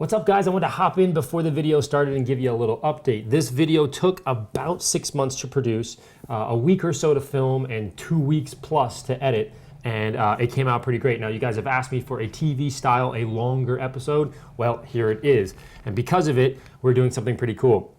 What's up, guys? I wanted to hop in before the video started and give you a little update. This video took about 6 months to produce, a week or so to film, and 2 weeks plus to edit. And it came out pretty great. Now, you guys have asked me for a TV style, a longer episode. Well, here it is. And because of it, we're doing something pretty cool.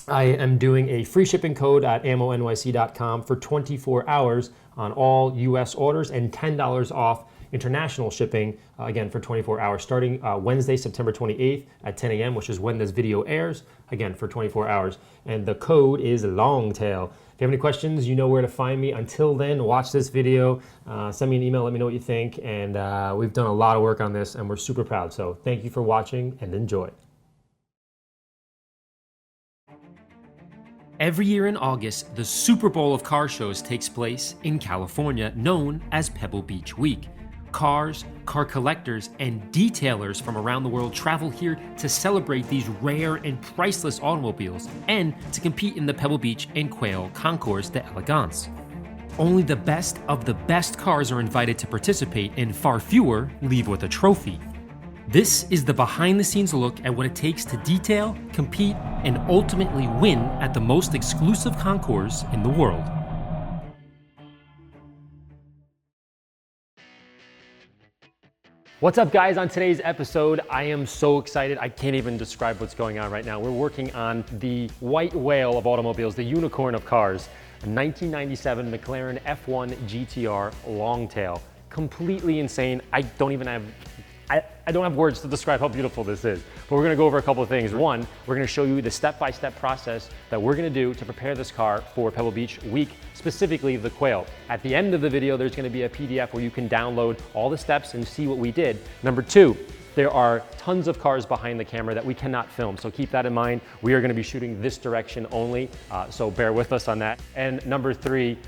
I am doing a free shipping code at ammonyc.com for 24 hours on all US orders and $10 off international shipping, again, for 24 hours, starting Wednesday, September 28th at 10 a.m., which is when this video airs, again, for 24 hours. And the code is LONGTAIL. If you have any questions, you know where to find me. Until then, watch this video, send me an email, let me know what you think. And we've done a lot of work on this, and we're super proud. So thank you for watching, and enjoy. Every year in August, the Super Bowl of car shows takes place in California, known as Pebble Beach Week. Cars, car collectors, and detailers from around the world travel here to celebrate these rare and priceless automobiles and to compete in the Pebble Beach and Quail Concours d'Elegance. Only the best of the best cars are invited to participate, and far fewer leave with a trophy. This is the behind-the-scenes look at what it takes to detail, compete, and ultimately win at the most exclusive concours in the world. What's up, guys? On today's episode, I am so excited. I can't even describe what's going on right now. We're working on the white whale of automobiles, the unicorn of cars, a 1997 McLaren F1 GTR Longtail. Completely insane. I don't have words to describe how beautiful this is, but we're gonna go over a couple of things. One, we're gonna show you the step-by-step process that we're gonna do to prepare this car for Pebble Beach Week, specifically the Quail. At the end of the video, there's gonna be a PDF where you can download all the steps and see what we did. Number two, there are tons of cars behind the camera that we cannot film, so keep that in mind. We are gonna be shooting this direction only, so bear with us on that. And number three,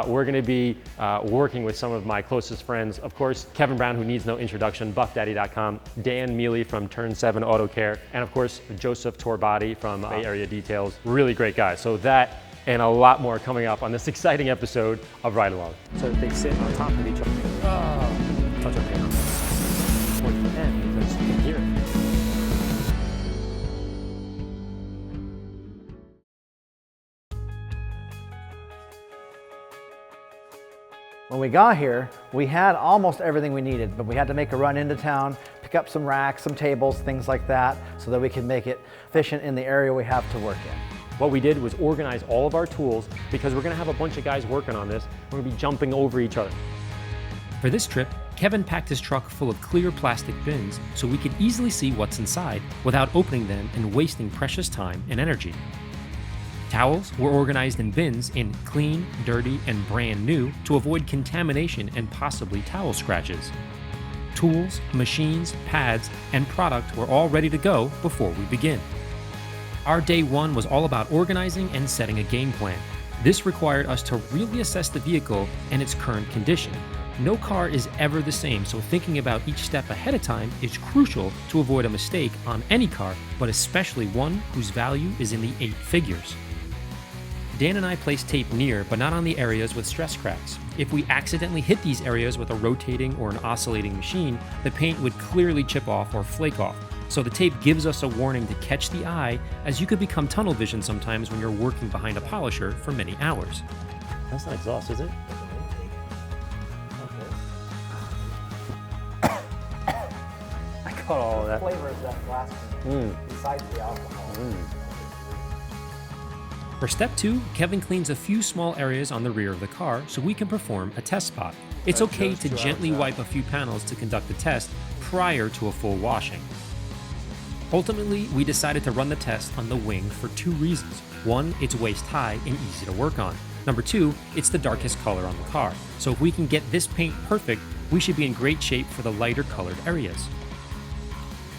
we're gonna be working with some of my closest friends. Of course, Kevin Brown, who needs no introduction, buffdaddy.com, Dan Mealy from Turn 7 Auto Care, and of course, Joseph Torbati from Bay Area Details. Really great guys. So that and a lot more coming up on this exciting episode of Ride Along. So they sit on top of each other. Oh, touch up down. Towards the end, because you can hear it. When we got here, we had almost everything we needed, but we had to make a run into town, pick up some racks, some tables, things like that, so that we can make it efficient in the area we have to work in. What we did was organize all of our tools because we're gonna have a bunch of guys working on this. We're gonna be jumping over each other. For this trip, Kevin packed his truck full of clear plastic bins so we could easily see what's inside without opening them and wasting precious time and energy. Towels were organized in bins in clean, dirty, and brand new to avoid contamination and possibly towel scratches. Tools, machines, pads, and product were all ready to go before we begin. Our day one was all about organizing and setting a game plan. This required us to really assess the vehicle and its current condition. No car is ever the same, so thinking about each step ahead of time is crucial to avoid a mistake on any car, but especially one whose value is in the 8 figures. Dan and I placed tape near, but not on the areas with stress cracks. If we accidentally hit these areas with a rotating or an oscillating machine, the paint would clearly chip off or flake off. So the tape gives us a warning to catch the eye, as you could become tunnel vision sometimes when you're working behind a polisher for many hours. That's not exhaust, is it? I got all of that. Flavor of that glass besides the alcohol. For step 2, Kevin cleans a few small areas on the rear of the car so we can perform a test spot. It's okay to gently wipe a few panels to conduct a test prior to a full washing. Ultimately, we decided to run the test on the wing for 2 reasons. 1, it's waist high and easy to work on. Number 2, it's the darkest color on the car. So if we can get this paint perfect, we should be in great shape for the lighter colored areas.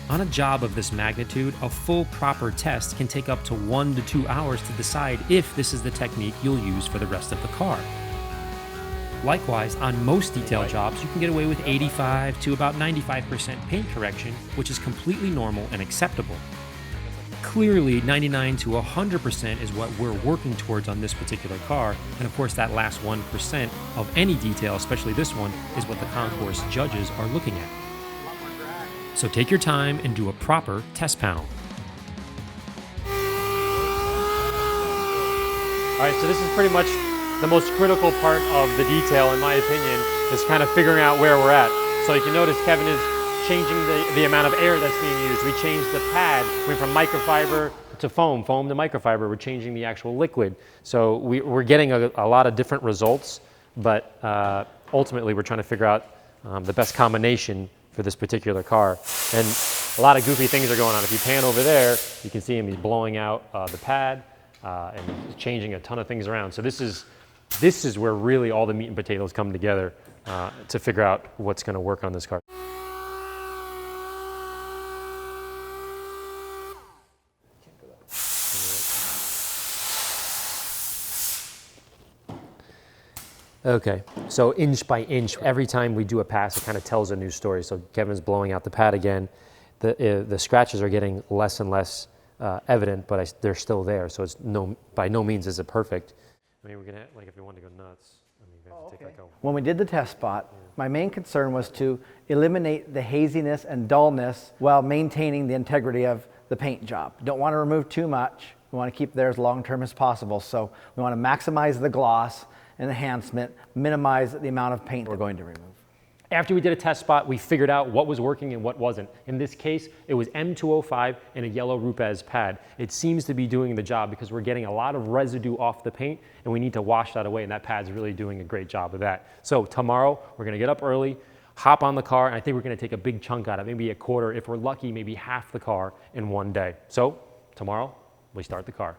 On a job of this magnitude, a full proper test can take up to 1 to 2 hours to decide if this is the technique you'll use for the rest of the car. Likewise, on most detail jobs, you can get away with 85 to about 95% paint correction, which is completely normal and acceptable. Clearly, 99 to 100% is what we're working towards on this particular car, and of course that last 1% of any detail, especially this one, is what the concours judges are looking at. So take your time and do a proper test panel. All right, so this is pretty much the most critical part of the detail, in my opinion, is kind of figuring out where we're at. So you can notice Kevin is changing the amount of air that's being used. We changed the pad, went from microfiber to foam to microfiber. We're changing the actual liquid. So we're getting a lot of different results, but ultimately we're trying to figure out the best combination for this particular car. And a lot of goofy things are going on. If you pan over there, you can see him, he's blowing out the pad and he's changing a ton of things around. So this is where really all the meat and potatoes come together to figure out what's going to work on this car. Okay, so inch by inch, every time we do a pass, it kind of tells a new story. So Kevin's blowing out the pad again. The scratches are getting less and less evident, but they're still there. So it's by no means is it perfect. I mean, we're gonna, like, if you want to go nuts, I mean, you have to take like a... When we did the test spot, my main concern was to eliminate the haziness and dullness while maintaining the integrity of the paint job. Don't want to remove too much. We want to keep there as long-term as possible. So we want to maximize the gloss and enhancement, minimize the amount of paint we're going to remove. After we did a test spot, we figured out what was working and what wasn't. In this case, it was M205 and a yellow Rupes pad. It seems to be doing the job because we're getting a lot of residue off the paint and we need to wash that away, and that pad's really doing a great job of that. So tomorrow, we're gonna get up early, hop on the car, and I think we're gonna take a big chunk out of it, maybe a quarter, if we're lucky, maybe half the car in one day. So tomorrow, we start the car.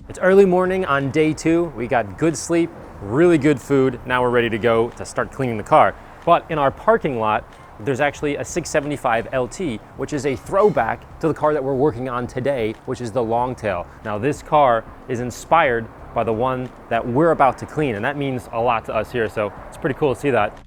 It's early morning on day 2. We got good sleep, really good food. Now we're ready to go to start cleaning the car. But in our parking lot, there's actually a 675 LT, which is a throwback to the car that we're working on today, which is the Longtail. Now this car is inspired by the one that we're about to clean, and that means a lot to us here, so it's pretty cool to see that.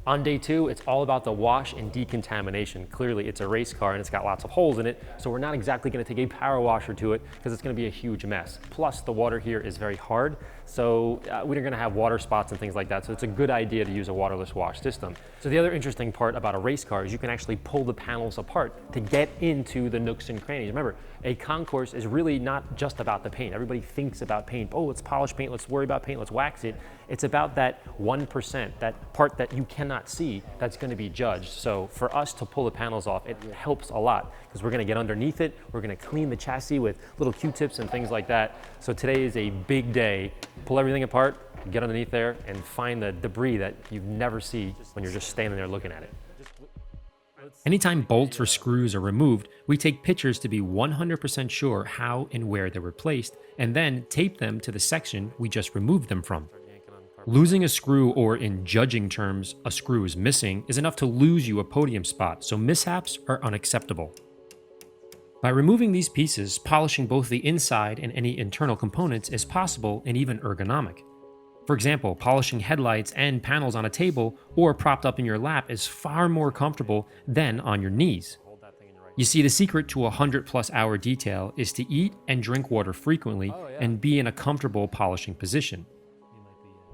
On day 2, it's all about the wash and decontamination. Clearly, it's a race car and it's got lots of holes in it, so we're not exactly gonna take a power washer to it because it's gonna be a huge mess. Plus, the water here is very hard, so we're gonna have water spots and things like that, so it's a good idea to use a waterless wash system. So the other interesting part about a race car is you can actually pull the panels apart to get into the nooks and crannies. Remember, a concourse is really not just about the paint. Everybody thinks about paint. Oh, let's polish paint, let's worry about paint, let's wax it. It's about that 1%, that part that you cannot see, that's gonna be judged. So for us to pull the panels off, it helps a lot because we're gonna get underneath it, we're gonna clean the chassis with little Q-tips and things like that. So today is a big day. Pull everything apart, get underneath there, and find the debris that you never see when you're just standing there looking at it. Anytime bolts or screws are removed, we take pictures to be 100% sure how and where they were placed, and then tape them to the section we just removed them from. Losing a screw, or in judging terms, a screw is missing, is enough to lose you a podium spot, so mishaps are unacceptable. By removing these pieces, polishing both the inside and any internal components is possible and even ergonomic. For example, polishing headlights and panels on a table or propped up in your lap is far more comfortable than on your knees. You see, the secret to a 100+ hour detail is to eat and drink water frequently and be in a comfortable polishing position.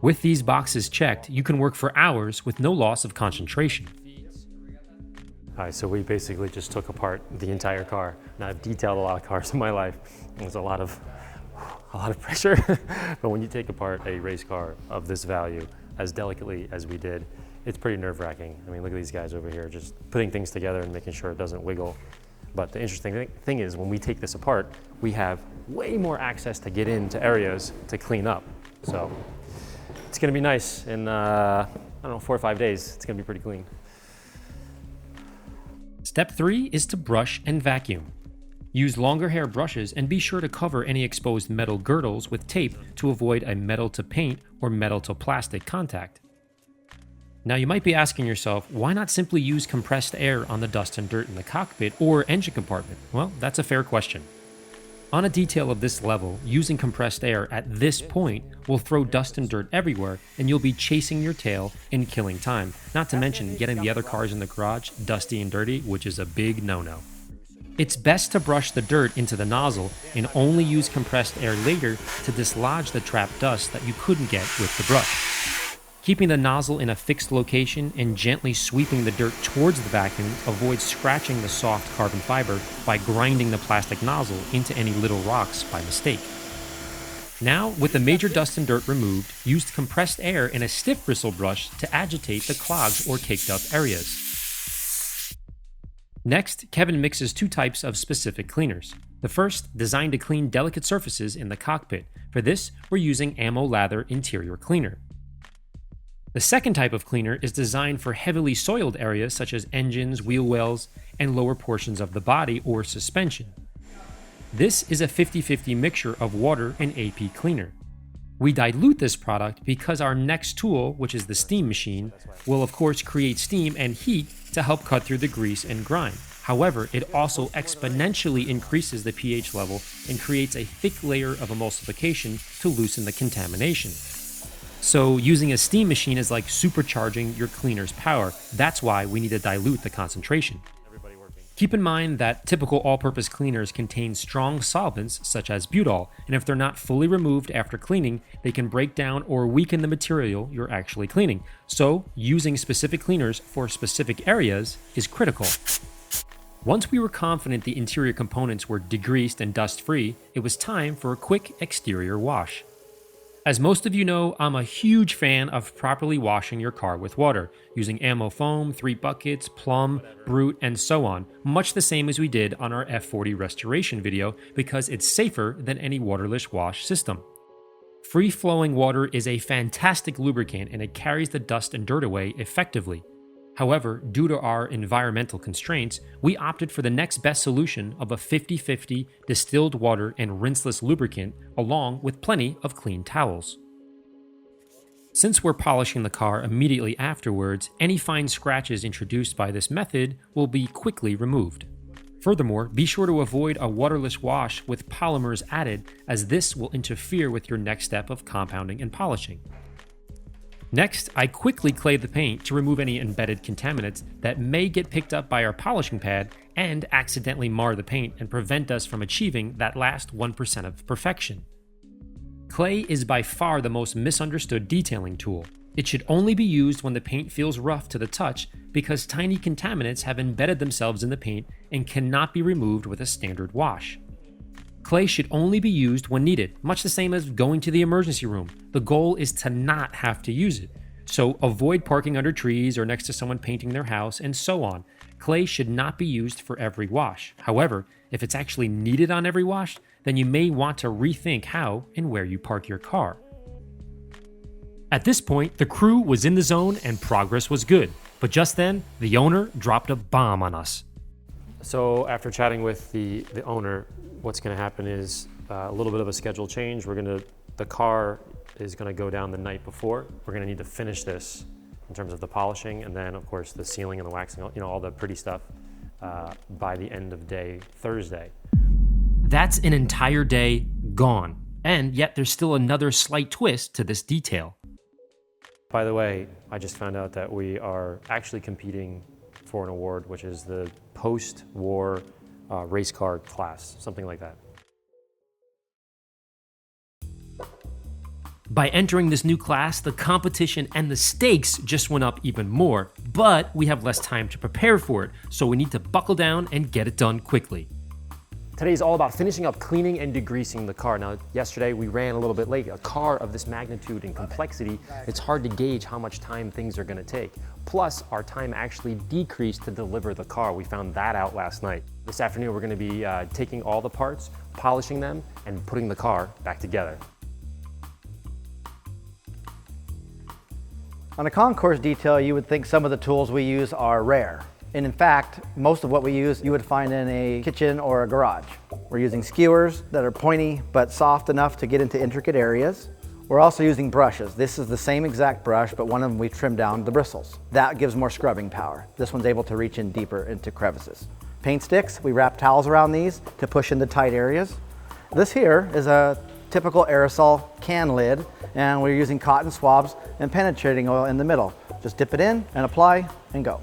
With these boxes checked, you can work for hours with no loss of concentration. All right, so we basically just took apart the entire car. Now, I've detailed a lot of cars in my life. There's a lot of pressure, but when you take apart a race car of this value as delicately as we did, it's pretty nerve-wracking. I mean, look at these guys over here, just putting things together and making sure it doesn't wiggle. But the interesting thing is, when we take this apart, we have way more access to get into areas to clean up. So it's gonna be nice. In, I don't know, 4 or 5 days, it's gonna be pretty clean. Step 3 is to brush and vacuum. Use longer hair brushes and be sure to cover any exposed metal girdles with tape to avoid a metal to paint or metal to plastic contact. Now you might be asking yourself, why not simply use compressed air on the dust and dirt in the cockpit or engine compartment? Well, that's a fair question. On a detail of this level, using compressed air at this point will throw dust and dirt everywhere, and you'll be chasing your tail and killing time, not to mention getting the other cars in the garage dusty and dirty, which is a big no-no. It's best to brush the dirt into the nozzle and only use compressed air later to dislodge the trapped dust that you couldn't get with the brush. Keeping the nozzle in a fixed location and gently sweeping the dirt towards the vacuum avoids scratching the soft carbon fiber by grinding the plastic nozzle into any little rocks by mistake. Now, with the major dust and dirt removed, use compressed air in a stiff bristle brush to agitate the clogged or caked up areas. Next, Kevin mixes two types of specific cleaners. The first, designed to clean delicate surfaces in the cockpit. For this, we're using AMMO Lather Interior Cleaner. The second type of cleaner is designed for heavily soiled areas such as engines, wheel wells, and lower portions of the body or suspension. This is a 50-50 mixture of water and AP cleaner. We dilute this product because our next tool, which is the steam machine, will of course create steam and heat to help cut through the grease and grime. However, it also exponentially increases the pH level and creates a thick layer of emulsification to loosen the contamination. So using a steam machine is like supercharging your cleaner's power. That's why we need to dilute the concentration. Keep in mind that typical all-purpose cleaners contain strong solvents such as butol, and if they're not fully removed after cleaning, they can break down or weaken the material you're actually cleaning. So, using specific cleaners for specific areas is critical. Once we were confident the interior components were degreased and dust-free, it was time for a quick exterior wash. As most of you know, I'm a huge fan of properly washing your car with water, using AMMO foam, 3 buckets, plum, brute, and so on, much the same as we did on our F40 restoration video because it's safer than any waterless wash system. Free-flowing water is a fantastic lubricant and it carries the dust and dirt away effectively. However, due to our environmental constraints, we opted for the next best solution of a 50-50 distilled water and rinseless lubricant, along with plenty of clean towels. Since we're polishing the car immediately afterwards, any fine scratches introduced by this method will be quickly removed. Furthermore, be sure to avoid a waterless wash with polymers added, as this will interfere with your next step of compounding and polishing. Next, I quickly clay the paint to remove any embedded contaminants that may get picked up by our polishing pad and accidentally mar the paint and prevent us from achieving that last 1% of perfection. Clay is by far the most misunderstood detailing tool. It should only be used when the paint feels rough to the touch because tiny contaminants have embedded themselves in the paint and cannot be removed with a standard wash. Clay should only be used when needed, much the same as going to the emergency room. The goal is to not have to use it. So avoid parking under trees or next to someone painting their house and so on. Clay should not be used for every wash. However, if it's actually needed on every wash, then you may want to rethink how and where you park your car. At this point, the crew was in the zone and progress was good. But just then, the owner dropped a bomb on us. So after chatting with the owner, what's going to happen is a little bit of a schedule change. The car is going to go down the night before. We're going to need to finish this in terms of the polishing and then of course the sealing and the waxing, all the pretty stuff by the end of day Thursday. That's an entire day gone. And yet there's still another slight twist to this detail. By the way, I just found out that we are actually competing for an award, which is the post-war race car class, something like that. By entering this new class, the competition and the stakes just went up even more, but we have less time to prepare for it, so we need to buckle down and get it done quickly. Today is all about finishing up cleaning and degreasing the car. Now, yesterday we ran a little bit late. A car of this magnitude and complexity, it's hard to gauge how much time things are going to take. Plus, our time actually decreased to deliver the car. We found that out last night. This afternoon, we're going to be taking all the parts, polishing them, and putting the car back together. On a concourse detail, you would think some of the tools we use are rare. And in fact, most of what we use you would find in a kitchen or a garage. We're using skewers that are pointy but soft enough to get into intricate areas. We're also using brushes. This is the same exact brush, but one of them we trimmed down the bristles. That gives more scrubbing power. This one's able to reach in deeper into crevices. Paint sticks, we wrap towels around these to push into tight areas. This here is a typical aerosol can lid, and we're using cotton swabs and penetrating oil in the middle. Just dip it in and apply and go.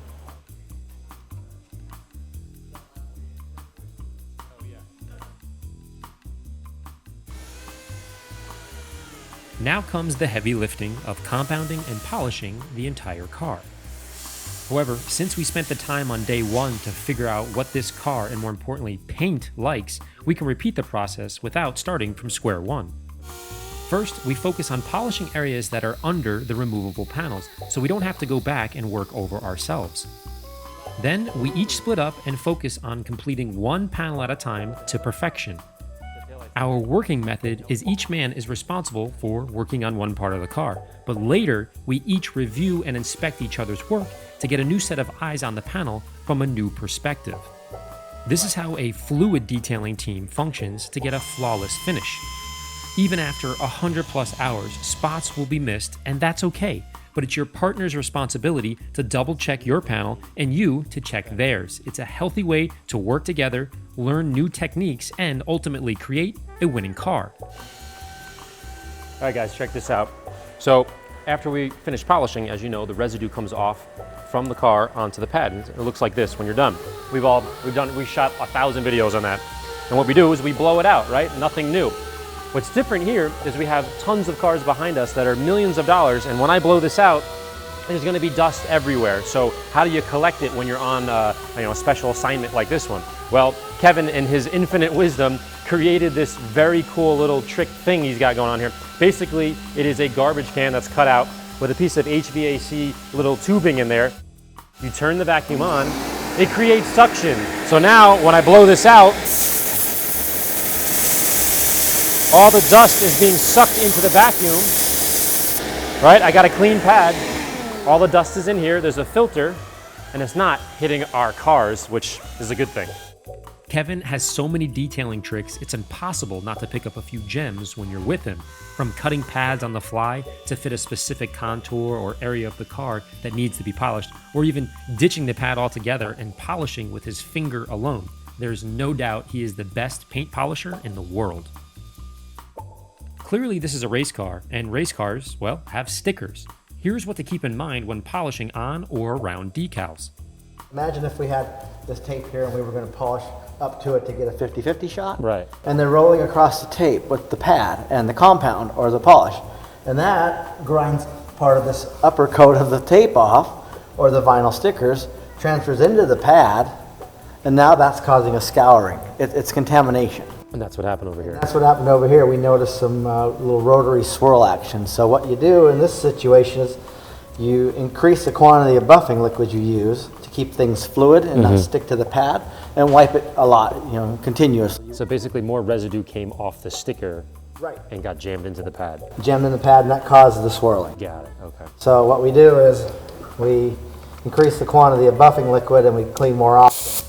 Now comes the heavy lifting of compounding and polishing the entire car. However, since we spent the time on day one to figure out what this car, and more importantly, paint likes, we can repeat the process without starting from square one. First, we focus on polishing areas that are under the removable panels, so we don't have to go back and work over ourselves. Then, we each split up and focus on completing one panel at a time to perfection. Our working method is each man is responsible for working on one part of the car, but later we each review and inspect each other's work to get a new set of eyes on the panel from a new perspective. This is how a fluid detailing team functions to get a flawless finish. Even after 100+ hours, spots will be missed, and that's okay, but it's your partner's responsibility to double check your panel and you to check theirs. It's a healthy way to work together, learn new techniques, and ultimately create a winning car. All right guys, check this out. So after we finish polishing, as you know, the residue comes off from the car onto the pad. It looks like this when you're done. We shot 1,000 videos on that. And what we do is we blow it out, right? Nothing new. What's different here is we have tons of cars behind us that are millions of dollars, and when I blow this out, there's gonna be dust everywhere. So how do you collect it when you're on a special assignment like this one? Well, Kevin, in his infinite wisdom, created this very cool little trick thing he's got going on here. Basically, it is a garbage can that's cut out with a piece of HVAC little tubing in there. You turn the vacuum on, it creates suction. So now when I blow this out, all the dust is being sucked into the vacuum, right? I got a clean pad. All the dust is in here. There's a filter, and it's not hitting our cars, which is a good thing. Kevin has so many detailing tricks, it's impossible not to pick up a few gems when you're with him. From cutting pads on the fly to fit a specific contour or area of the car that needs to be polished, or even ditching the pad altogether and polishing with his finger alone. There's no doubt he is the best paint polisher in the world. Clearly this is a race car, and race cars, well, have stickers. Here's what to keep in mind when polishing on or around decals. Imagine if we had this tape here and we were going to polish up to it to get a 50-50 shot. Right. And they're rolling across the tape with the pad and the compound or the polish. And that grinds part of this upper coat of the tape off, or the vinyl stickers, transfers into the pad, and now that's causing a scouring. It's contamination. And that's what happened over here. That's what happened over here. We noticed some little rotary swirl action. So what you do in this situation is you increase the quantity of buffing liquid you use to keep things fluid and not stick to the pad, and wipe it a lot, continuously. So basically more residue came off the sticker, Right. and got jammed into the pad. Jammed in the pad, and that causes the swirling. Got it, okay. So what we do is we increase the quantity of buffing liquid and we clean more often,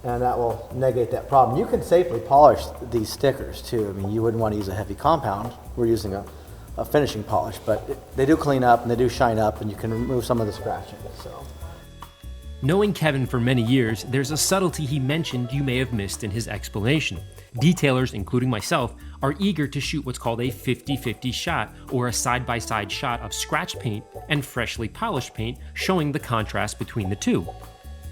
and that will negate that problem. You can safely polish these stickers too. I mean, you wouldn't want to use a heavy compound. We're using a finishing polish, but they do clean up and they do shine up, and you can remove some of the scratching. So, Knowing Kevin for many years, there's a subtlety he mentioned you may have missed in his explanation. Detailers, including myself, are eager to shoot what's called a 50-50 shot, or a side-by-side shot of scratch paint and freshly polished paint, showing the contrast between the two.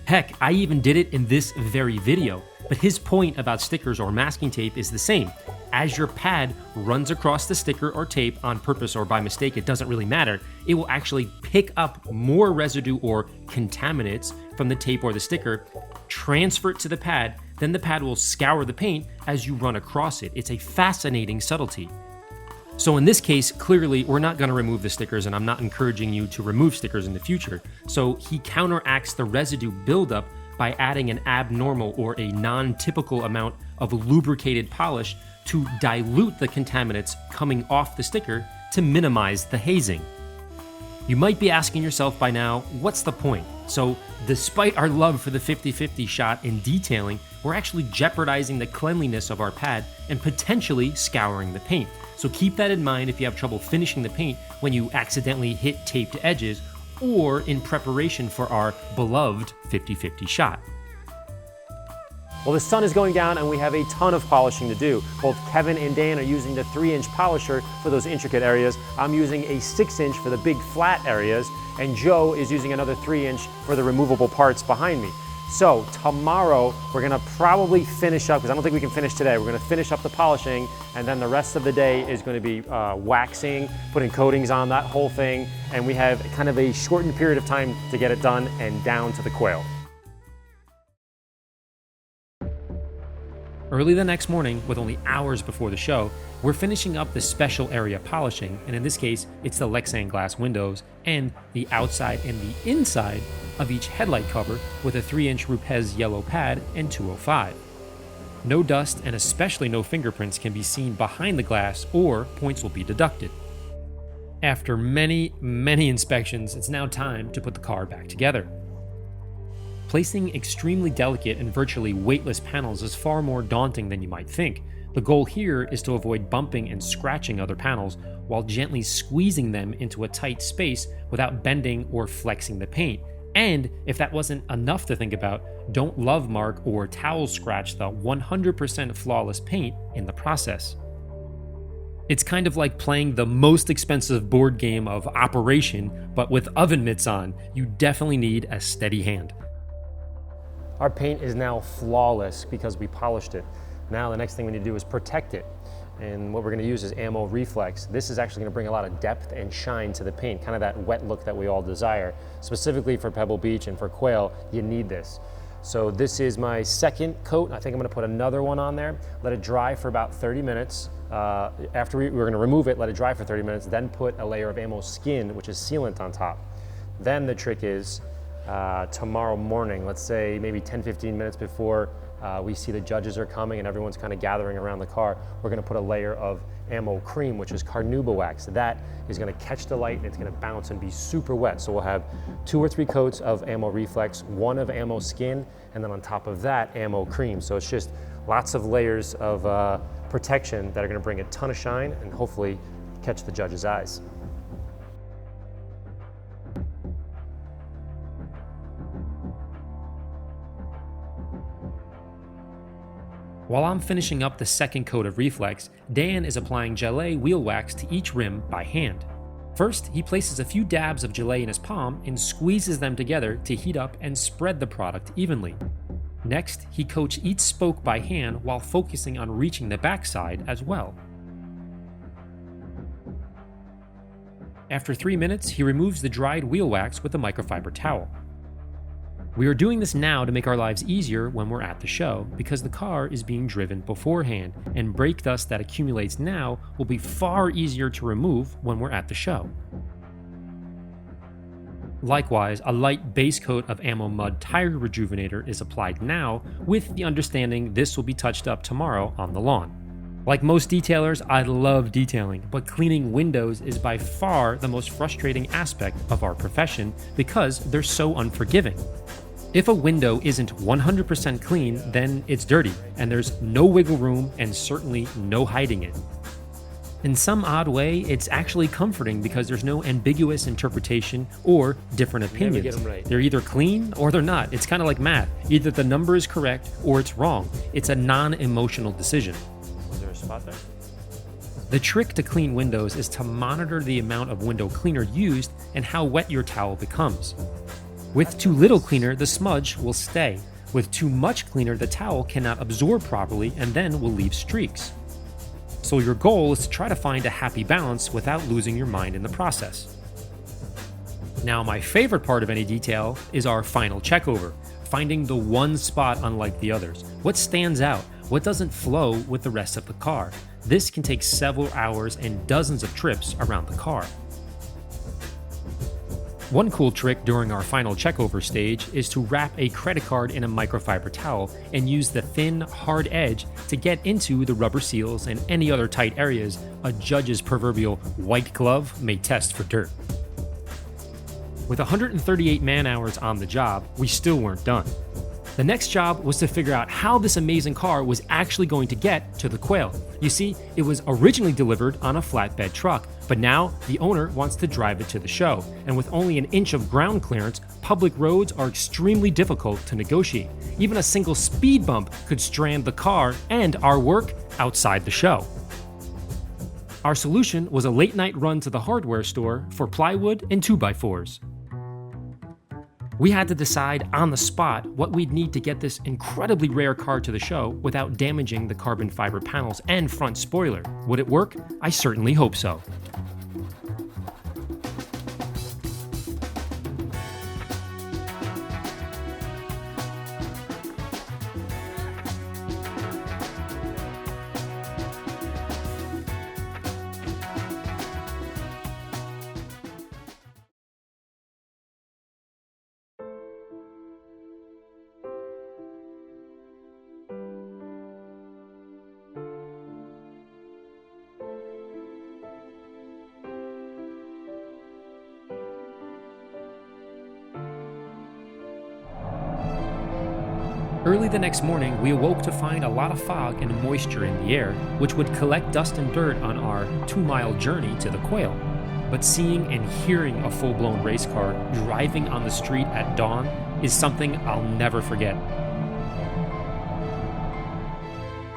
Heck, I even did it in this very video, but his point about stickers or masking tape is the same. As your pad runs across the sticker or tape on purpose or by mistake, it doesn't really matter, it will actually pick up more residue or contaminants from the tape or the sticker, transfer it to the pad, then the pad will scour the paint as you run across it. It's a fascinating subtlety. So in this case, clearly we're not going to remove the stickers, and I'm not encouraging you to remove stickers in the future. So he counteracts the residue buildup by adding an abnormal or a non-typical amount of lubricated polish to dilute the contaminants coming off the sticker to minimize the hazing. You might be asking yourself by now, what's the point? So despite our love for the 50-50 shot in detailing, we're actually jeopardizing the cleanliness of our pad and potentially scouring the paint. So keep that in mind if you have trouble finishing the paint when you accidentally hit taped edges, or in preparation for our beloved 50-50 shot. Well, the sun is going down and we have a ton of polishing to do. Both Kevin and Dan are using the 3-inch polisher for those intricate areas. I'm using a 6-inch for the big flat areas, and Joe is using another 3-inch for the removable parts behind me. So tomorrow we're gonna probably finish up, because I don't think we can finish today. We're gonna finish up the polishing, and then the rest of the day is gonna be waxing, putting coatings on that whole thing, and we have kind of a shortened period of time to get it done and down to the quail. Early the next morning, with only hours before the show, we're finishing up the special area polishing, and in this case, it's the Lexan glass windows and the outside and the inside of each headlight cover with a 3-inch Rupes yellow pad and 205. No dust and especially no fingerprints can be seen behind the glass, or points will be deducted. After many inspections, it's now time to put the car back together. Placing extremely delicate and virtually weightless panels is far more daunting than you might think. The goal here is to avoid bumping and scratching other panels while gently squeezing them into a tight space without bending or flexing the paint. And if that wasn't enough to think about, don't love mark or towel scratch the 100% flawless paint in the process. It's kind of like playing the most expensive board game of Operation, but with oven mitts on. You definitely need a steady hand. Our paint is now flawless because we polished it. Now the next thing we need to do is protect it. And what we're gonna use is AMMO Reflex. This is actually gonna bring a lot of depth and shine to the paint, kind of that wet look that we all desire. Specifically for Pebble Beach and for quail, you need this. So this is my second coat. I think I'm gonna put another one on there, let it dry for about 30 minutes. After we're gonna remove it, let it dry for 30 minutes, then put a layer of AMMO Skin, which is sealant on top. Then the trick is, tomorrow morning, let's say maybe 10-15 minutes before we see the judges are coming and everyone's kind of gathering around the car, we're going to put a layer of AMMO Cream, which is carnauba wax. That is going to catch the light and it's going to bounce and be super wet. So we'll have 2 or 3 coats of AMMO Reflex, 1 of AMMO Skin, and then on top of that, AMMO Cream. So it's just lots of layers of protection that are going to bring a ton of shine and hopefully catch the judges' eyes. While I'm finishing up the second coat of Reflex, Dan is applying gelée wheel wax to each rim by hand. First, he places a few dabs of gelée in his palm and squeezes them together to heat up and spread the product evenly. Next, he coats each spoke by hand while focusing on reaching the backside as well. After 3 minutes, he removes the dried wheel wax with a microfiber towel. We are doing this now to make our lives easier when we're at the show, because the car is being driven beforehand, and brake dust that accumulates now will be far easier to remove when we're at the show. Likewise, a light base coat of AMMO Mud Tire Rejuvenator is applied now, with the understanding this will be touched up tomorrow on the lawn. Like most detailers, I love detailing, but cleaning windows is by far the most frustrating aspect of our profession because they're so unforgiving. If a window isn't 100% clean, then it's dirty, and there's no wiggle room and certainly no hiding it. In some odd way, it's actually comforting because there's no ambiguous interpretation or different opinions. They're either clean or they're not. It's kind of like math. Either the number is correct or it's wrong. It's a non-emotional decision. Was there a spot there? The trick to clean windows is to monitor the amount of window cleaner used and how wet your towel becomes. With too little cleaner, the smudge will stay. With too much cleaner, the towel cannot absorb properly and then will leave streaks. So your goal is to try to find a happy balance without losing your mind in the process. Now, my favorite part of any detail is our final checkover, finding the one spot unlike the others. What stands out? What doesn't flow with the rest of the car? This can take several hours and dozens of trips around the car. One cool trick during our final checkover stage is to wrap a credit card in a microfiber towel and use the thin, hard edge to get into the rubber seals and any other tight areas a judge's proverbial white glove may test for dirt. With 138 man-hours on the job, we still weren't done. The next job was to figure out how this amazing car was actually going to get to the quail. You see, it was originally delivered on a flatbed truck, but now the owner wants to drive it to the show. And with only an inch of ground clearance, public roads are extremely difficult to negotiate. Even a single speed bump could strand the car and our work outside the show. Our solution was a late-night run to the hardware store for plywood and 2x4s. We had to decide on the spot what we'd need to get this incredibly rare car to the show without damaging the carbon fiber panels and front spoiler. Would it work? I certainly hope so. Early the next morning, we awoke to find a lot of fog and moisture in the air, which would collect dust and dirt on our 2-mile journey to the quail. But seeing and hearing a full-blown race car driving on the street at dawn is something I'll never forget.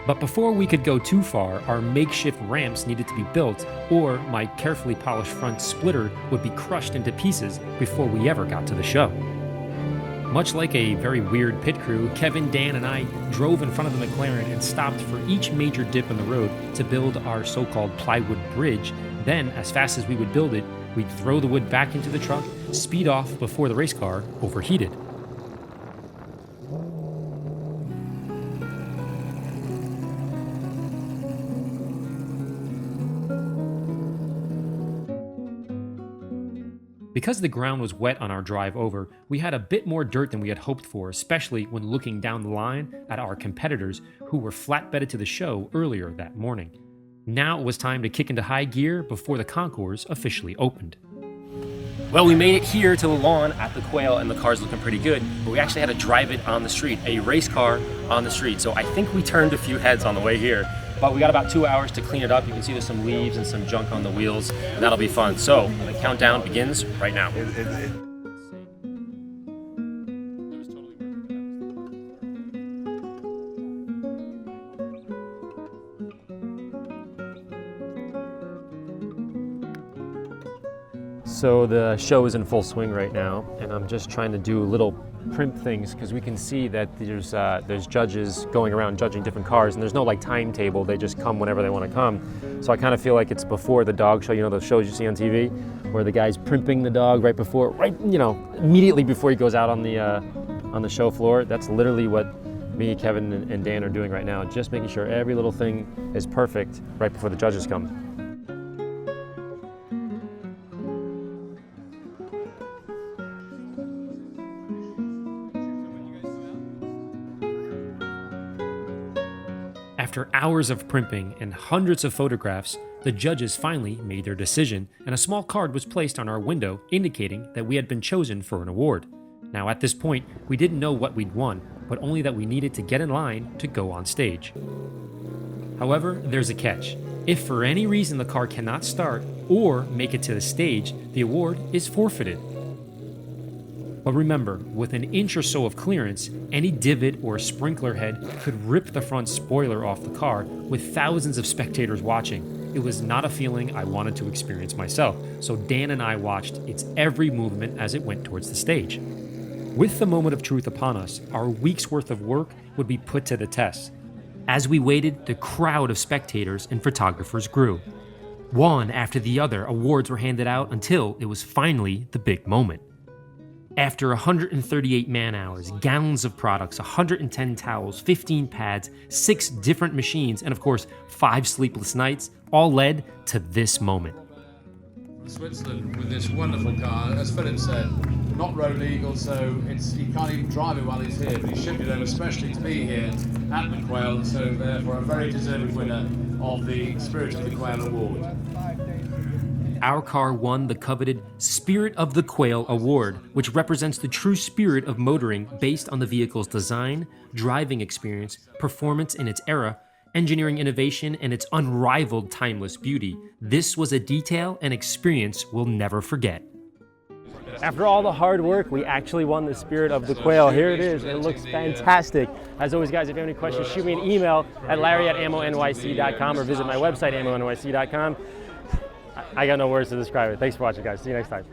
But before we could go too far, our makeshift ramps needed to be built, or my carefully polished front splitter would be crushed into pieces before we ever got to the show. Much like a very weird pit crew, Kevin, Dan, and I drove in front of the McLaren and stopped for each major dip in the road to build our so-called plywood bridge. Then, as fast as we would build it, we'd throw the wood back into the truck, speed off before the race car overheated. Because the ground was wet on our drive over, we had a bit more dirt than we had hoped for, especially when looking down the line at our competitors who were flatbedded to the show earlier that morning. Now it was time to kick into high gear before the concours officially opened. Well, we made it here to the lawn at the quail and the car's looking pretty good, but we actually had to drive it on the street, a race car on the street. So I think we turned a few heads on the way here, but we got about 2 hours to clean it up. You can see there's some leaves and some junk on the wheels, and that'll be fun. So the countdown begins right now. So the show is in full swing right now, and I'm just trying to do little primp things because we can see that there's judges going around judging different cars, and there's no like timetable. They just come whenever they want to come. So I kind of feel like it's before the dog show. You know, the shows you see on TV where the guy's primping the dog immediately before he goes out on the show floor. That's literally what me, Kevin, and Dan are doing right now, just making sure every little thing is perfect right before the judges come. After hours of primping and hundreds of photographs, the judges finally made their decision, and a small card was placed on our window indicating that we had been chosen for an award. Now at this point, we didn't know what we'd won, but only that we needed to get in line to go on stage. However, there's a catch. If for any reason the car cannot start or make it to the stage, the award is forfeited. But remember, with an inch or so of clearance, any divot or sprinkler head could rip the front spoiler off the car with thousands of spectators watching. It was not a feeling I wanted to experience myself, so Dan and I watched its every movement as it went towards the stage. With the moment of truth upon us, our week's worth of work would be put to the test. As we waited, the crowd of spectators and photographers grew. One after the other, awards were handed out until it was finally the big moment. After 138 man-hours, gallons of products, 110 towels, 15 pads, 6 different machines, and of course, 5 sleepless nights, all led to this moment. Switzerland with this wonderful car, as Philip said, not road legal, so he can't even drive it while he's here, but he shipped it over especially to be here at the Quail, so therefore a very deserving winner of the Spirit of the Quail Award. Our car won the coveted Spirit of the Quail Award, which represents the true spirit of motoring based on the vehicle's design, driving experience, performance in its era, engineering innovation, and its unrivaled timeless beauty. This was a detail and experience we'll never forget. After all the hard work, we actually won the Spirit of the Quail. Here it is. It looks fantastic. As always, guys, if you have any questions, shoot me an email at larry@ammonyc.com or visit my website, ammonyc.com. I got no words to describe it. Thanks for watching, guys. See you next time.